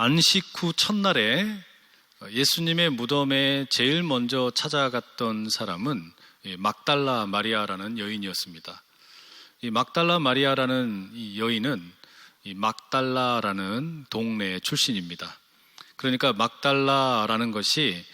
안식 후 첫날에 예수님의 무덤에 제일 먼저 찾아갔던 사람은 막달라 마리아라는 여인이었습니다. 이 막달라 마리아라는 이 여인은 이 막달라라는 동네 출신입니다. 그러니까 막달라라는 것이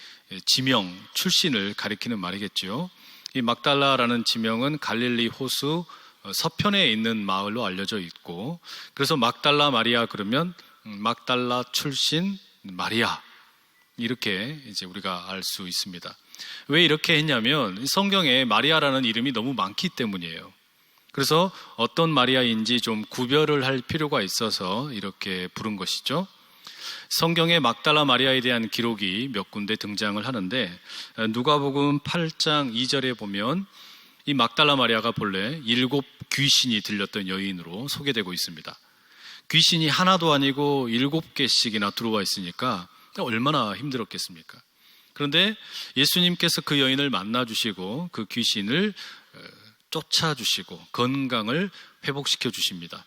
지명, 출신을 가리키는 말이겠죠. 이 막달라라는 지명은 갈릴리 호수 서편에 있는 마을로 알려져 있고, 그래서 막달라 마리아 그러면 막달라 출신 마리아, 이렇게 이제 우리가 알 수 있습니다. 왜 이렇게 했냐면 성경에 마리아라는 이름이 너무 많기 때문이에요. 그래서 어떤 마리아인지 좀 구별을 할 필요가 있어서 이렇게 부른 것이죠. 성경에 막달라 마리아에 대한 기록이 몇 군데 등장을 하는데, 누가복음 8장 2절에 보면 이 막달라 마리아가 본래 7 귀신이 들렸던 여인으로 소개되고 있습니다. 귀신이 하나도 아니고 7개씩이나 들어와 있으니까 얼마나 힘들었겠습니까? 그런데 예수님께서 그 여인을 만나주시고 그 귀신을 쫓아주시고 건강을 회복시켜 주십니다.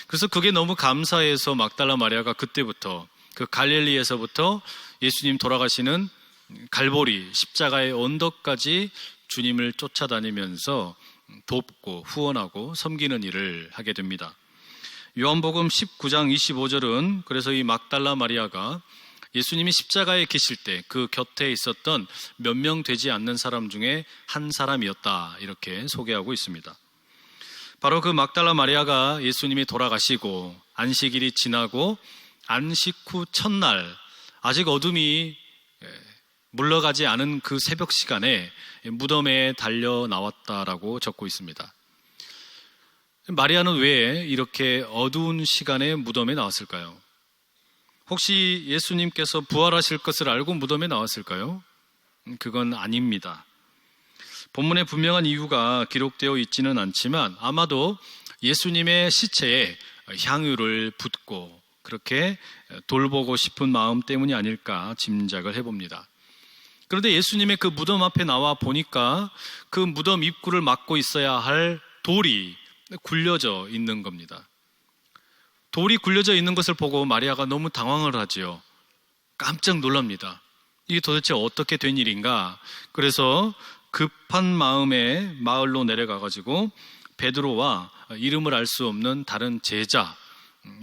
그래서 그게 너무 감사해서 막달라 마리아가 그때부터 그 갈릴리에서부터 예수님 돌아가시는 갈보리 십자가의 언덕까지 주님을 쫓아다니면서 돕고 후원하고 섬기는 일을 하게 됩니다. 요한복음 19장 25절은 그래서 이 막달라 마리아가 예수님이 십자가에 계실 때 그 곁에 있었던 몇 명 되지 않는 사람 중에 한 사람이었다, 이렇게 소개하고 있습니다. 바로 그 막달라 마리아가 예수님이 돌아가시고 안식일이 지나고 안식 후 첫날, 아직 어둠이 물러가지 않은 그 새벽 시간에 무덤에 달려 나왔다라고 적고 있습니다. 마리아는 왜 이렇게 어두운 시간에 무덤에 나왔을까요? 혹시 예수님께서 부활하실 것을 알고 무덤에 나왔을까요? 그건 아닙니다. 본문에 분명한 이유가 기록되어 있지는 않지만 아마도 예수님의 시체에 향유를 붓고 그렇게 돌보고 싶은 마음 때문이 아닐까 짐작을 해봅니다. 그런데 예수님의 그 무덤 앞에 나와 보니까 그 무덤 입구를 막고 있어야 할 돌이 굴려져 있는 겁니다. 돌이 굴려져 있는 것을 보고 마리아가 너무 당황을 하지요. 깜짝 놀랍니다. 이게 도대체 어떻게 된 일인가? 그래서 급한 마음에 마을로 내려가가지고 베드로와 이름을 알 수 없는 다른 제자,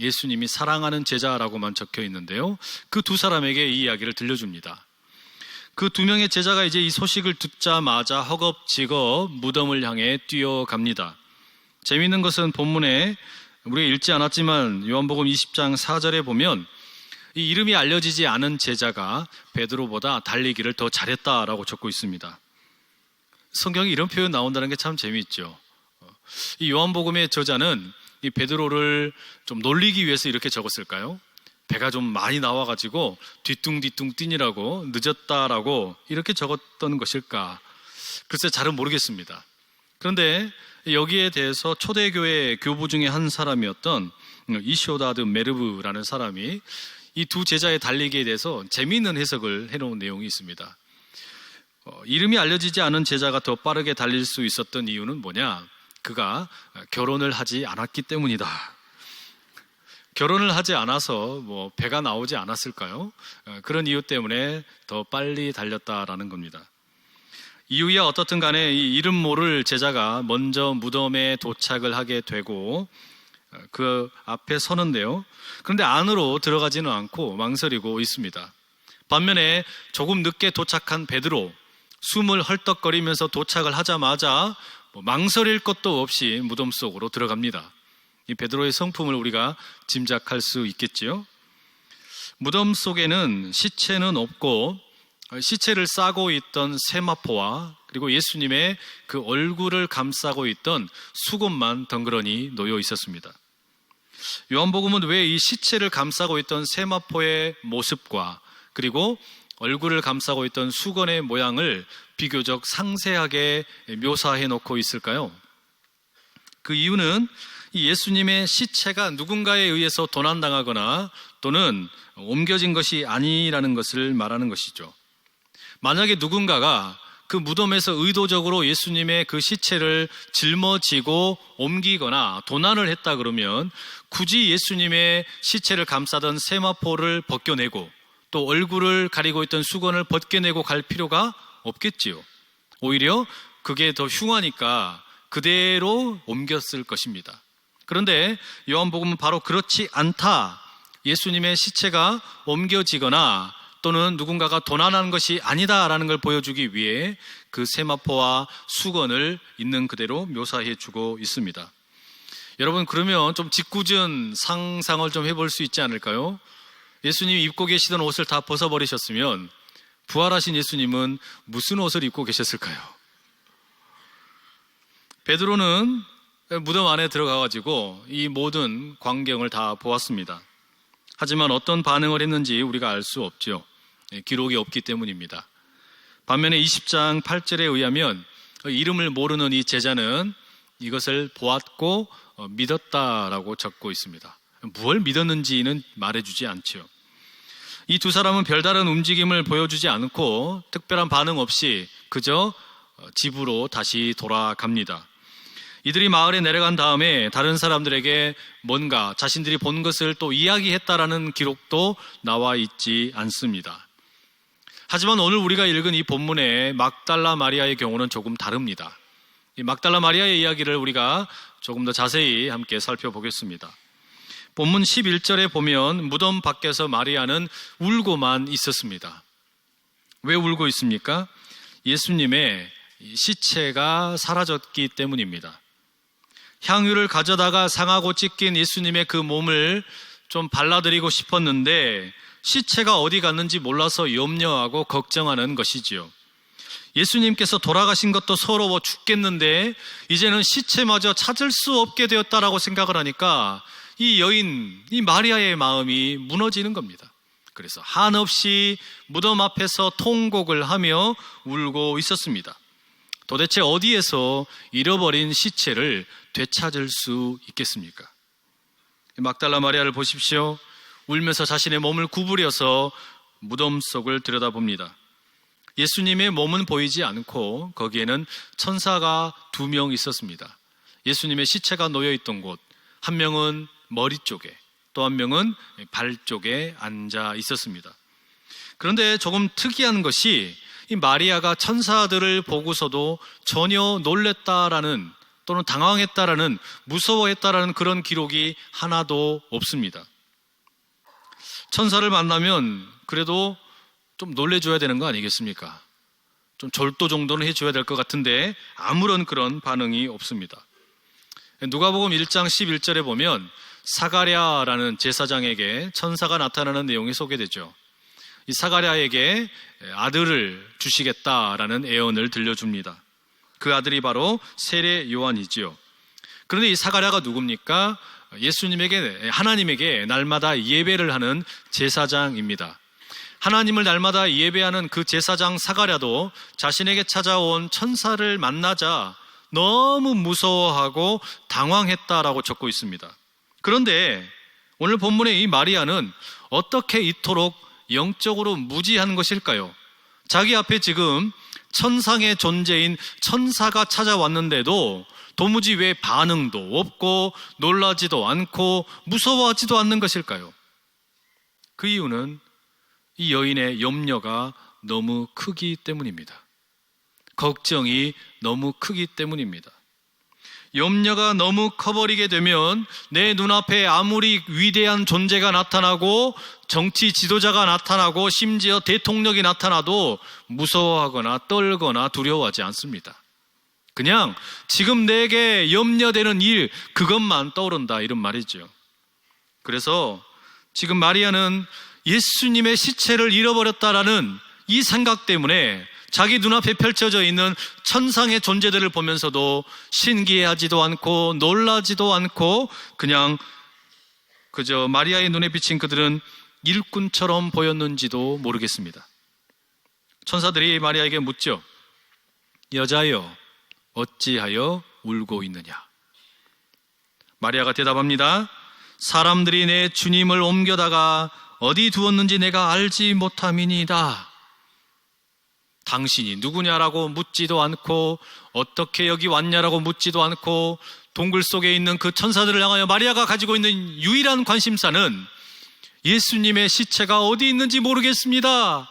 예수님이 사랑하는 제자라고만 적혀 있는데요, 그 두 사람에게 이 이야기를 들려줍니다. 그 2명의 제자가 이제 이 소식을 듣자마자 허겁지겁 무덤을 향해 뛰어갑니다. 재미있는 것은 본문에 우리가 읽지 않았지만 요한복음 20장 4절에 보면 이 이름이 알려지지 않은 제자가 베드로보다 달리기를 더 잘했다라고 적고 있습니다. 성경에 이런 표현 나온다는 게 참 재미있죠. 이 요한복음의 저자는 이 베드로를 좀 놀리기 위해서 이렇게 적었을까요? 배가 좀 많이 나와가지고 뒤뚱뒤뚱 뛰느라고 늦었다라고 이렇게 적었던 것일까? 글쎄 잘은 모르겠습니다. 그런데 여기에 대해서 초대교회 교부 중에 한 사람이었던 이쇼다드 메르브라는 사람이 이 두 제자의 달리기에 대해서 재미있는 해석을 해놓은 내용이 있습니다. 이름이 알려지지 않은 제자가 더 빠르게 달릴 수 있었던 이유는 뭐냐? 그가 결혼을 하지 않았기 때문이다. 결혼을 하지 않아서 배가 나오지 않았을까요? 그런 이유 때문에 더 빨리 달렸다라는 겁니다. 이유야 어떻든 간에 이 이름 모를 제자가 먼저 무덤에 도착을 하게 되고 그 앞에 서는데요, 그런데 안으로 들어가지는 않고 망설이고 있습니다. 반면에 조금 늦게 도착한 베드로, 숨을 헐떡거리면서 도착을 하자마자 망설일 것도 없이 무덤 속으로 들어갑니다. 이 베드로의 성품을 우리가 짐작할 수 있겠지요. 무덤 속에는 시체는 없고 시체를 싸고 있던 세마포와 그리고 예수님의 그 얼굴을 감싸고 있던 수건만 덩그러니 놓여 있었습니다. 요한복음은 왜 이 시체를 감싸고 있던 세마포의 모습과 그리고 얼굴을 감싸고 있던 수건의 모양을 비교적 상세하게 묘사해 놓고 있을까요? 그 이유는 이 예수님의 시체가 누군가에 의해서 도난당하거나 또는 옮겨진 것이 아니라는 것을 말하는 것이죠. 만약에 누군가가 그 무덤에서 의도적으로 예수님의 그 시체를 짊어지고 옮기거나 도난을 했다 그러면 굳이 예수님의 시체를 감싸던 세마포를 벗겨내고 또 얼굴을 가리고 있던 수건을 벗겨내고 갈 필요가 없겠지요. 오히려 그게 더 흉하니까 그대로 옮겼을 것입니다. 그런데 요한복음은 바로 그렇지 않다. 예수님의 시체가 옮겨지거나 또는 누군가가 도난한 것이 아니다라는 걸 보여주기 위해 그 세마포와 수건을 있는 그대로 묘사해 주고 있습니다. 여러분, 그러면 좀 짓궂은 상상을 좀 해볼 수 있지 않을까요? 예수님이 입고 계시던 옷을 다 벗어버리셨으면 부활하신 예수님은 무슨 옷을 입고 계셨을까요? 베드로는 무덤 안에 들어가가지고 이 모든 광경을 다 보았습니다. 하지만 어떤 반응을 했는지 우리가 알 수 없죠. 기록이 없기 때문입니다. 반면에 20장 8절에 의하면 이름을 모르는 이 제자는 이것을 보았고 믿었다라고 적고 있습니다. 뭘 믿었는지는 말해주지 않죠. 이 두 사람은 별다른 움직임을 보여주지 않고 특별한 반응 없이 그저 집으로 다시 돌아갑니다. 이들이 마을에 내려간 다음에 다른 사람들에게 뭔가 자신들이 본 것을 또 이야기했다라는 기록도 나와 있지 않습니다. 하지만 오늘 우리가 읽은 이 본문의 막달라 마리아의 경우는 조금 다릅니다. 이 막달라 마리아의 이야기를 우리가 조금 더 자세히 함께 살펴보겠습니다. 본문 11절에 보면 무덤 밖에서 마리아는 울고만 있었습니다. 왜 울고 있습니까? 예수님의 시체가 사라졌기 때문입니다. 향유를 가져다가 상하고 찢긴 예수님의 그 몸을 좀 발라드리고 싶었는데 시체가 어디 갔는지 몰라서 염려하고 걱정하는 것이지요. 예수님께서 돌아가신 것도 서러워 죽겠는데 이제는 시체마저 찾을 수 없게 되었다라고 생각을 하니까 이 여인, 이 마리아의 마음이 무너지는 겁니다. 그래서 한없이 무덤 앞에서 통곡을 하며 울고 있었습니다. 도대체 어디에서 잃어버린 시체를 되찾을 수 있겠습니까? 막달라 마리아를 보십시오. 울면서 자신의 몸을 구부려서 무덤 속을 들여다봅니다. 예수님의 몸은 보이지 않고 거기에는 천사가 2명 있었습니다. 예수님의 시체가 놓여있던 곳, 한 명은 머리 쪽에, 또 한 명은 발 쪽에 앉아 있었습니다. 그런데 조금 특이한 것이 이 마리아가 천사들을 보고서도 전혀 놀랬다라는 또는 당황했다라는, 무서워했다라는 그런 기록이 하나도 없습니다. 천사를 만나면 그래도 좀 놀래줘야 되는 거 아니겠습니까? 좀 절도 정도는 해줘야 될 것 같은데 아무런 그런 반응이 없습니다. 누가복음 1장 11절에 보면 사가랴라는 제사장에게 천사가 나타나는 내용이 소개되죠. 이 사가랴에게 아들을 주시겠다라는 애언을 들려줍니다. 그 아들이 바로 세례 요한이지요. 그런데 이 사가랴가 누굽니까? 예수님에게, 하나님에게 날마다 예배를 하는 제사장입니다. 하나님을 날마다 예배하는 그 제사장 사가랴도 자신에게 찾아온 천사를 만나자 너무 무서워하고 당황했다라고 적고 있습니다. 그런데 오늘 본문의 이 마리아는 어떻게 이토록 영적으로 무지한 것일까요? 자기 앞에 지금 천상의 존재인 천사가 찾아왔는데도 도무지 왜 반응도 없고 놀라지도 않고 무서워하지도 않는 것일까요? 그 이유는 이 여인의 염려가 너무 크기 때문입니다. 걱정이 너무 크기 때문입니다. 염려가 너무 커버리게 되면 내 눈앞에 아무리 위대한 존재가 나타나고 정치 지도자가 나타나고 심지어 대통령이 나타나도 무서워하거나 떨거나 두려워하지 않습니다. 그냥 지금 내게 염려되는 일, 그것만 떠오른다, 이런 말이죠. 그래서 지금 마리아는 예수님의 시체를 잃어버렸다라는 이 생각 때문에 자기 눈앞에 펼쳐져 있는 천상의 존재들을 보면서도 신기해하지도 않고 놀라지도 않고 그냥 그저 마리아의 눈에 비친 그들은 일꾼처럼 보였는지도 모르겠습니다. 천사들이 마리아에게 묻죠. 여자여, 어찌하여 울고 있느냐? 마리아가 대답합니다. 사람들이 내 주님을 옮겨다가 어디 두었는지 내가 알지 못함이니이다. 당신이 누구냐라고 묻지도 않고 어떻게 여기 왔냐라고 묻지도 않고 동굴 속에 있는 그 천사들을 향하여 마리아가 가지고 있는 유일한 관심사는 예수님의 시체가 어디 있는지 모르겠습니다.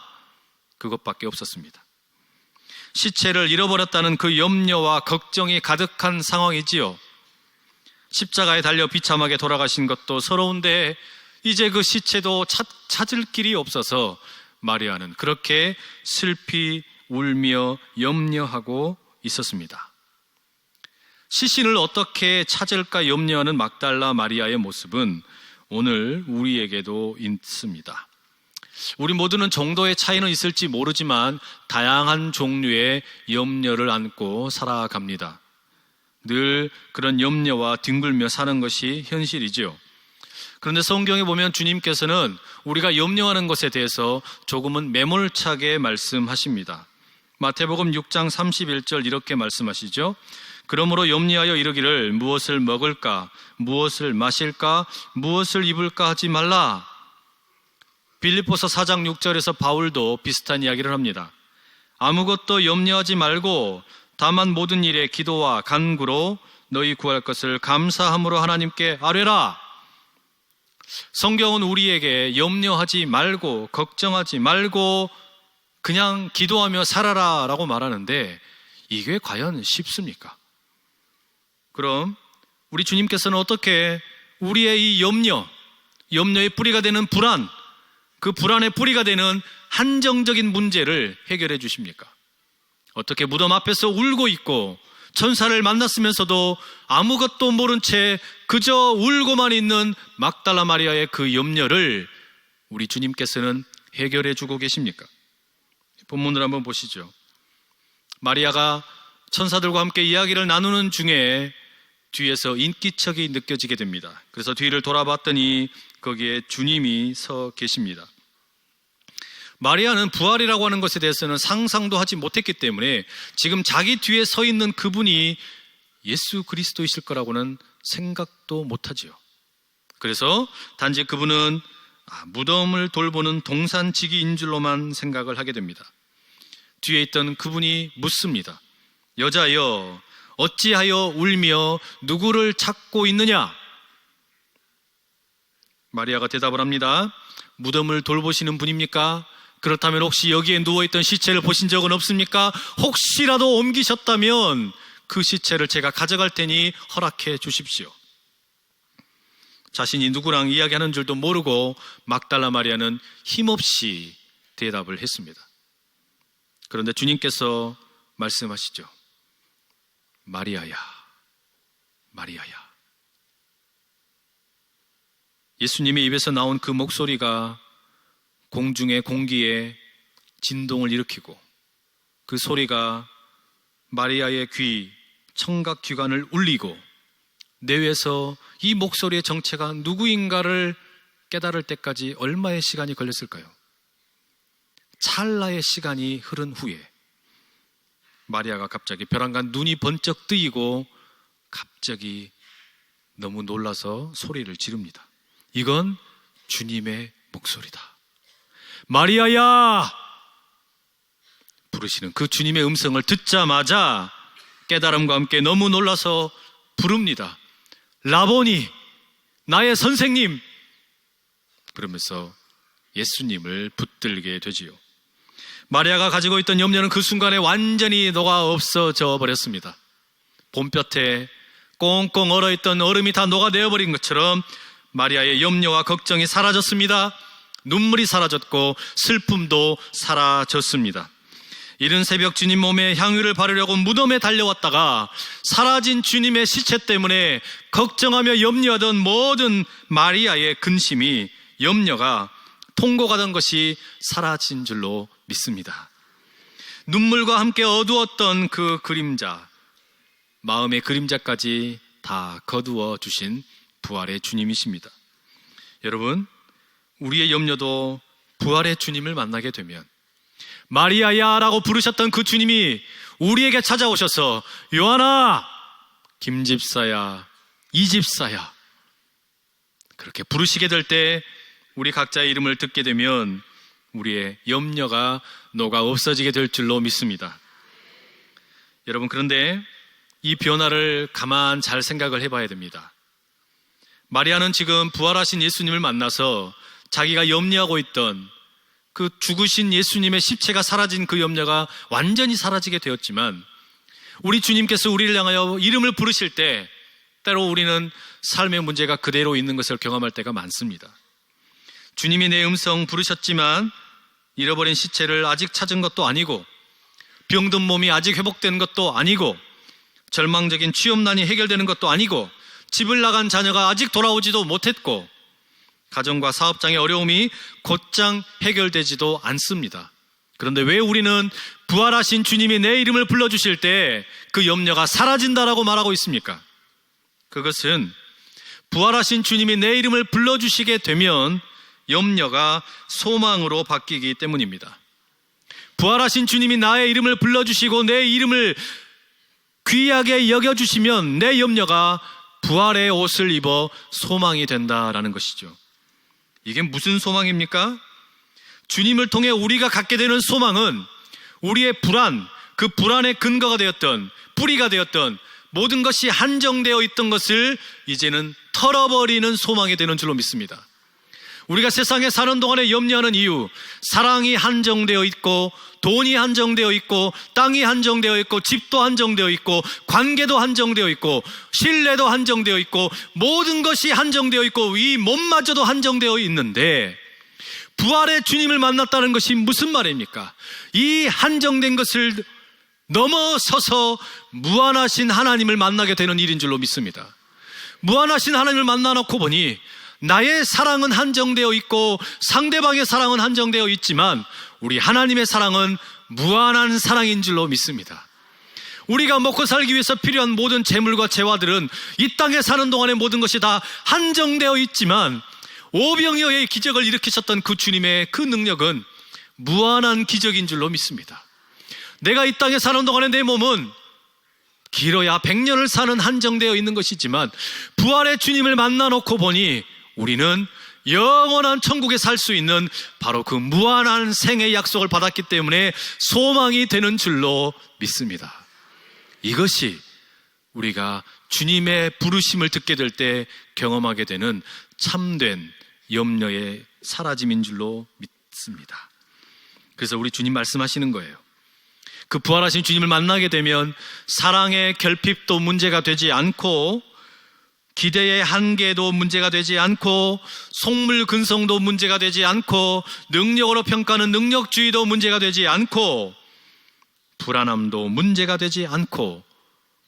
그것밖에 없었습니다. 시체를 잃어버렸다는 그 염려와 걱정이 가득한 상황이지요. 십자가에 달려 비참하게 돌아가신 것도 서러운데 이제 그 시체도 찾을 길이 없어서 마리아는 그렇게 슬피 울며 염려하고 있었습니다. 시신을 어떻게 찾을까 염려하는 막달라 마리아의 모습은 오늘 우리에게도 있습니다. 우리 모두는 정도의 차이는 있을지 모르지만 다양한 종류의 염려를 안고 살아갑니다. 늘 그런 염려와 뒹굴며 사는 것이 현실이지요. 그런데 성경에 보면 주님께서는 우리가 염려하는 것에 대해서 조금은 매몰차게 말씀하십니다. 마태복음 6장 31절 이렇게 말씀하시죠. 그러므로 염려하여 이르기를 무엇을 먹을까, 무엇을 마실까, 무엇을 입을까 하지 말라. 빌립보서 4장 6절에서 바울도 비슷한 이야기를 합니다. 아무것도 염려하지 말고 다만 모든 일에 기도와 간구로 너희 구할 것을 감사함으로 하나님께 아뢰라. 성경은 우리에게 염려하지 말고 걱정하지 말고 그냥 기도하며 살아라 라고 말하는데 이게 과연 쉽습니까? 그럼 우리 주님께서는 어떻게 우리의 이 염려의 뿌리가 되는 불안, 그 불안의 뿌리가 되는 한정적인 문제를 해결해 주십니까? 어떻게 무덤 앞에서 울고 있고 천사를 만났으면서도 아무것도 모른 채 그저 울고만 있는 막달라 마리아의 그 염려를 우리 주님께서는 해결해 주고 계십니까? 본문을 한번 보시죠. 마리아가 천사들과 함께 이야기를 나누는 중에 뒤에서 인기척이 느껴지게 됩니다. 그래서 뒤를 돌아봤더니 거기에 주님이 서 계십니다. 마리아는 부활이라고 하는 것에 대해서는 상상도 하지 못했기 때문에 지금 자기 뒤에 서 있는 그분이 예수 그리스도이실 거라고는 생각도 못하지요. 그래서 단지 그분은 무덤을 돌보는 동산지기인 줄로만 생각을 하게 됩니다. 뒤에 있던 그분이 묻습니다. 여자여, 어찌하여 울며 누구를 찾고 있느냐? 마리아가 대답을 합니다. 무덤을 돌보시는 분입니까? 그렇다면 혹시 여기에 누워있던 시체를 보신 적은 없습니까? 혹시라도 옮기셨다면 그 시체를 제가 가져갈 테니 허락해 주십시오. 자신이 누구랑 이야기하는 줄도 모르고 막달라 마리아는 힘없이 대답을 했습니다. 그런데 주님께서 말씀하시죠. 마리아야, 마리아야. 예수님의 입에서 나온 그 목소리가 공중의 공기에 진동을 일으키고 그 소리가 마리아의 귀, 청각기관을 울리고 뇌에서 이 목소리의 정체가 누구인가를 깨달을 때까지 얼마의 시간이 걸렸을까요? 찰나의 시간이 흐른 후에 마리아가 갑자기 벼랑간 눈이 번쩍 뜨이고 갑자기 너무 놀라서 소리를 지릅니다. 이건 주님의 목소리다. 마리아야! 부르시는 그 주님의 음성을 듣자마자 깨달음과 함께 너무 놀라서 부릅니다. 라보니, 나의 선생님! 그러면서 예수님을 붙들게 되지요. 마리아가 가지고 있던 염려는 그 순간에 완전히 녹아 없어져 버렸습니다. 봄볕에 꽁꽁 얼어있던 얼음이 다 녹아내어버린 것처럼 마리아의 염려와 걱정이 사라졌습니다. 눈물이 사라졌고 슬픔도 사라졌습니다. 이른 새벽 주님 몸에 향유를 바르려고 무덤에 달려왔다가 사라진 주님의 시체 때문에 걱정하며 염려하던 모든 마리아의 근심이, 염려가 통곡하던 것이 사라진 줄로 믿습니다. 눈물과 함께 어두웠던 그 그림자, 마음의 그림자까지 다 거두어 주신 부활의 주님이십니다. 여러분, 우리의 염려도 부활의 주님을 만나게 되면 마리아야 라고 부르셨던 그 주님이 우리에게 찾아오셔서 요한아, 김집사야, 이집사야 그렇게 부르시게 될 때 우리 각자의 이름을 듣게 되면 우리의 염려가 녹아 없어지게 될 줄로 믿습니다. 여러분, 그런데 이 변화를 가만 잘 생각을 해봐야 됩니다. 마리아는 지금 부활하신 예수님을 만나서 자기가 염려하고 있던 그 죽으신 예수님의 십체가 사라진 그 염려가 완전히 사라지게 되었지만, 우리 주님께서 우리를 향하여 이름을 부르실 때 때로 우리는 삶의 문제가 그대로 있는 것을 경험할 때가 많습니다. 주님이 내 음성 부르셨지만 잃어버린 시체를 아직 찾은 것도 아니고, 병든 몸이 아직 회복된 것도 아니고, 절망적인 취업난이 해결되는 것도 아니고, 집을 나간 자녀가 아직 돌아오지도 못했고, 가정과 사업장의 어려움이 곧장 해결되지도 않습니다. 그런데 왜 우리는 부활하신 주님이 내 이름을 불러주실 때 그 염려가 사라진다라고 말하고 있습니까? 그것은 부활하신 주님이 내 이름을 불러주시게 되면 염려가 소망으로 바뀌기 때문입니다. 부활하신 주님이 나의 이름을 불러주시고 내 이름을 귀하게 여겨주시면 내 염려가 부활의 옷을 입어 소망이 된다라는 것이죠. 이게 무슨 소망입니까? 주님을 통해 우리가 갖게 되는 소망은 우리의 불안, 그 불안의 근거가 되었던, 뿌리가 되었던 모든 것이 한정되어 있던 것을 이제는 털어버리는 소망이 되는 줄로 믿습니다. 우리가 세상에 사는 동안에 염려하는 이유, 사랑이 한정되어 있고, 돈이 한정되어 있고, 땅이 한정되어 있고, 집도 한정되어 있고, 관계도 한정되어 있고, 신뢰도 한정되어 있고, 모든 것이 한정되어 있고, 이 몸마저도 한정되어 있는데, 부활의 주님을 만났다는 것이 무슨 말입니까? 이 한정된 것을 넘어서서 무한하신 하나님을 만나게 되는 일인 줄로 믿습니다. 무한하신 하나님을 만나놓고 보니 나의 사랑은 한정되어 있고 상대방의 사랑은 한정되어 있지만 우리 하나님의 사랑은 무한한 사랑인 줄로 믿습니다. 우리가 먹고 살기 위해서 필요한 모든 재물과 재화들은 이 땅에 사는 동안의 모든 것이 다 한정되어 있지만, 오병이어의 기적을 일으키셨던 그 주님의 그 능력은 무한한 기적인 줄로 믿습니다. 내가 이 땅에 사는 동안에 내 몸은 길어야 100년을 사는 한정되어 있는 것이지만, 부활의 주님을 만나놓고 보니 우리는 영원한 천국에 살 수 있는 바로 그 무한한 생의 약속을 받았기 때문에 소망이 되는 줄로 믿습니다. 이것이 우리가 주님의 부르심을 듣게 될 때 경험하게 되는 참된 염려의 사라짐인 줄로 믿습니다. 그래서 우리 주님 말씀하시는 거예요. 그 부활하신 주님을 만나게 되면 사랑의 결핍도 문제가 되지 않고, 기대의 한계도 문제가 되지 않고, 속물 근성도 문제가 되지 않고, 능력으로 평가하는 능력주의도 문제가 되지 않고, 불안함도 문제가 되지 않고,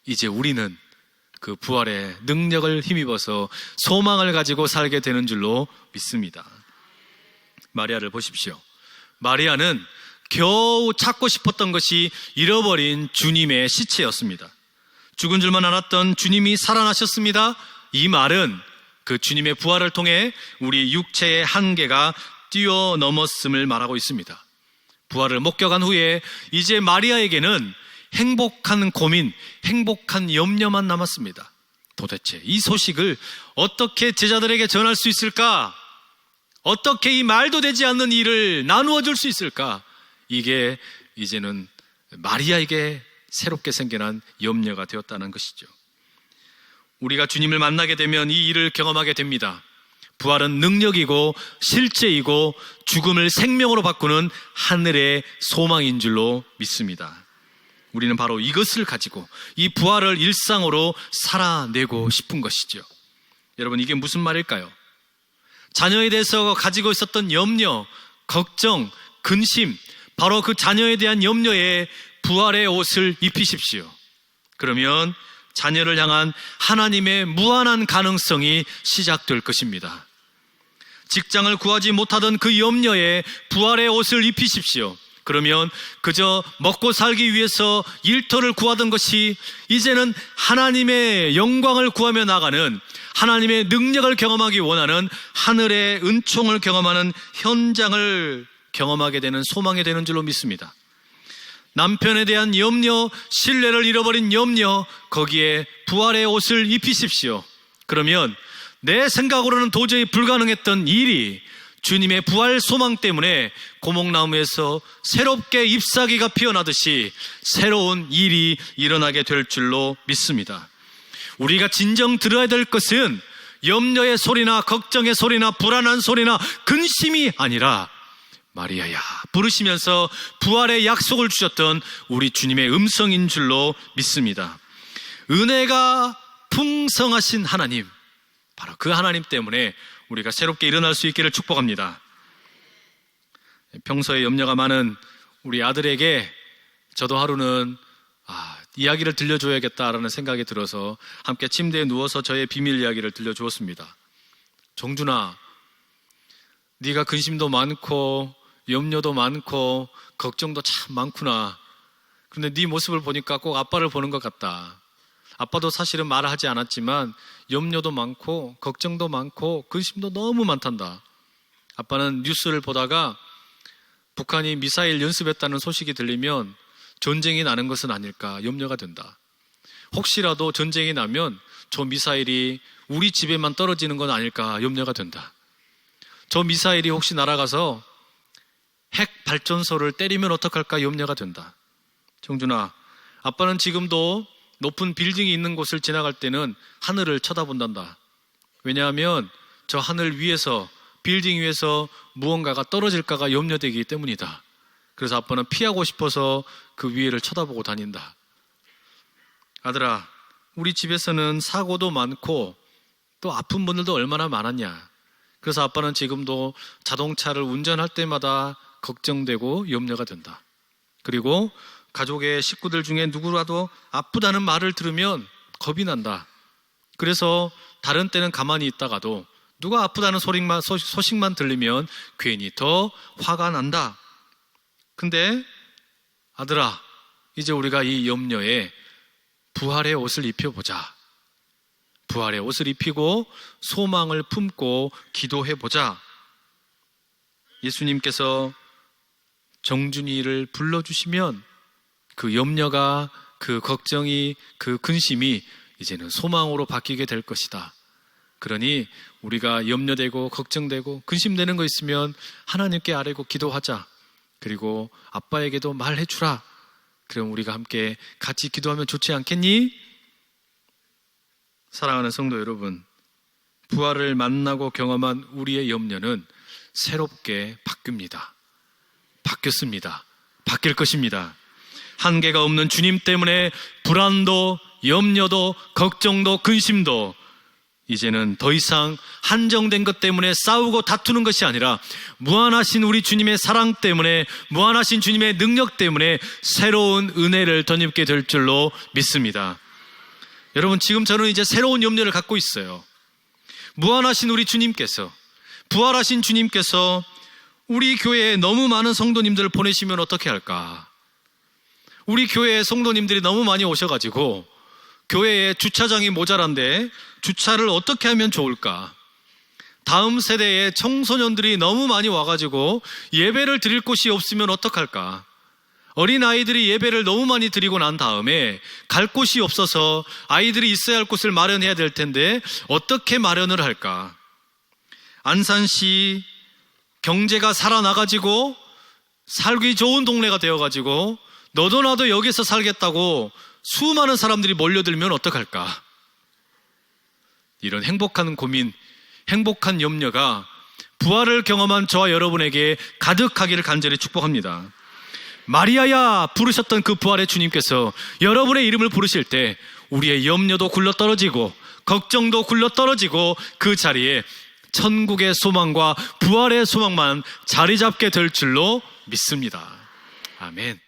이제 우리는 그 부활의 능력을 힘입어서 소망을 가지고 살게 되는 줄로 믿습니다. 마리아를 보십시오. 마리아는 겨우 찾고 싶었던 것이 잃어버린 주님의 시체였습니다. 죽은 줄만 알았던 주님이 살아나셨습니다. 이 말은 그 주님의 부활을 통해 우리 육체의 한계가 뛰어넘었음을 말하고 있습니다. 부활을 목격한 후에 이제 마리아에게는 행복한 고민, 행복한 염려만 남았습니다. 도대체 이 소식을 어떻게 제자들에게 전할 수 있을까? 어떻게 이 말도 되지 않는 일을 나누어 줄 수 있을까? 이게 이제는 마리아에게 새롭게 생겨난 염려가 되었다는 것이죠. 우리가 주님을 만나게 되면 이 일을 경험하게 됩니다. 부활은 능력이고 실제이고 죽음을 생명으로 바꾸는 하늘의 소망인 줄로 믿습니다. 우리는 바로 이것을 가지고 이 부활을 일상으로 살아내고 싶은 것이죠. 여러분, 이게 무슨 말일까요? 자녀에 대해서 가지고 있었던 염려, 걱정, 근심, 바로 그 자녀에 대한 염려에 부활의 옷을 입히십시오. 그러면 자녀를 향한 하나님의 무한한 가능성이 시작될 것입니다. 직장을 구하지 못하던 그 염려에 부활의 옷을 입히십시오. 그러면 그저 먹고 살기 위해서 일터를 구하던 것이 이제는 하나님의 영광을 구하며 나가는, 하나님의 능력을 경험하기 원하는, 하늘의 은총을 경험하는 현장을 경험하게 되는 소망이 되는 줄로 믿습니다. 남편에 대한 염려, 신뢰를 잃어버린 염려, 거기에 부활의 옷을 입히십시오. 그러면 내 생각으로는 도저히 불가능했던 일이 주님의 부활 소망 때문에 고목나무에서 새롭게 잎사귀가 피어나듯이 새로운 일이 일어나게 될 줄로 믿습니다. 우리가 진정 들어야 될 것은 염려의 소리나 걱정의 소리나 불안한 소리나 근심이 아니라 마리아야 부르시면서 부활의 약속을 주셨던 우리 주님의 음성인 줄로 믿습니다. 은혜가 풍성하신 하나님, 바로 그 하나님 때문에 우리가 새롭게 일어날 수 있기를 축복합니다. 평소에 염려가 많은 우리 아들에게 저도 하루는 이야기를 들려줘야겠다라는 생각이 들어서 함께 침대에 누워서 저의 비밀 이야기를 들려주었습니다. 정준아, 네가 근심도 많고 염려도 많고 걱정도 참 많구나. 그런데 네 모습을 보니까 꼭 아빠를 보는 것 같다. 아빠도 사실은 말을 하지 않았지만 염려도 많고 걱정도 많고 근심도 너무 많단다. 아빠는 뉴스를 보다가 북한이 미사일 연습했다는 소식이 들리면 전쟁이 나는 것은 아닐까 염려가 된다. 혹시라도 전쟁이 나면 저 미사일이 우리 집에만 떨어지는 건 아닐까 염려가 된다. 저 미사일이 혹시 날아가서 핵 발전소를 때리면 어떡할까 염려가 된다. 정준아, 아빠는 지금도 높은 빌딩이 있는 곳을 지나갈 때는 하늘을 쳐다본단다. 왜냐하면 저 하늘 위에서, 빌딩 위에서 무언가가 떨어질까가 염려되기 때문이다. 그래서 아빠는 피하고 싶어서 그 위에를 쳐다보고 다닌다. 아들아, 우리 집에서는 사고도 많고 또 아픈 분들도 얼마나 많았냐. 그래서 아빠는 지금도 자동차를 운전할 때마다 걱정되고 염려가 된다. 그리고 가족의 식구들 중에 누구라도 아프다는 말을 들으면 겁이 난다. 그래서 다른 때는 가만히 있다가도 누가 아프다는 소식만 들리면 괜히 더 화가 난다. 근데 아들아, 이제 우리가 이 염려에 부활의 옷을 입혀보자. 부활의 옷을 입히고 소망을 품고 기도해보자. 예수님께서 정준이를 불러주시면 그 염려가, 그 걱정이, 그 근심이 이제는 소망으로 바뀌게 될 것이다. 그러니 우리가 염려되고 걱정되고 근심되는 거 있으면 하나님께 아뢰고 기도하자. 그리고 아빠에게도 말해주라. 그럼 우리가 함께 같이 기도하면 좋지 않겠니? 사랑하는 성도 여러분, 부활을 만나고 경험한 우리의 염려는 새롭게 바뀌었습니다. 바뀔 것입니다. 한계가 없는 주님 때문에 불안도, 염려도, 걱정도, 근심도 이제는 더 이상 한정된 것 때문에 싸우고 다투는 것이 아니라 무한하신 우리 주님의 사랑 때문에, 무한하신 주님의 능력 때문에 새로운 은혜를 덧입게 될 줄로 믿습니다. 여러분, 지금 저는 이제 새로운 염려를 갖고 있어요. 무한하신 우리 주님께서, 부활하신 주님께서 우리 교회에 너무 많은 성도님들을 보내시면 어떻게 할까? 우리 교회에 성도님들이 너무 많이 오셔가지고 교회에 주차장이 모자란데 주차를 어떻게 하면 좋을까? 다음 세대의 청소년들이 너무 많이 와가지고 예배를 드릴 곳이 없으면 어떡할까? 어린아이들이 예배를 너무 많이 드리고 난 다음에 갈 곳이 없어서 아이들이 있어야 할 곳을 마련해야 될 텐데 어떻게 마련을 할까? 안산시 경제가 살아나가지고 살기 좋은 동네가 되어가지고 너도 나도 여기서 살겠다고 수많은 사람들이 몰려들면 어떡할까? 이런 행복한 고민, 행복한 염려가 부활을 경험한 저와 여러분에게 가득하기를 간절히 축복합니다. 마리아야 부르셨던 그 부활의 주님께서 여러분의 이름을 부르실 때 우리의 염려도 굴러떨어지고 걱정도 굴러떨어지고 그 자리에 천국의 소망과 부활의 소망만 자리 잡게 될 줄로 믿습니다. 아멘.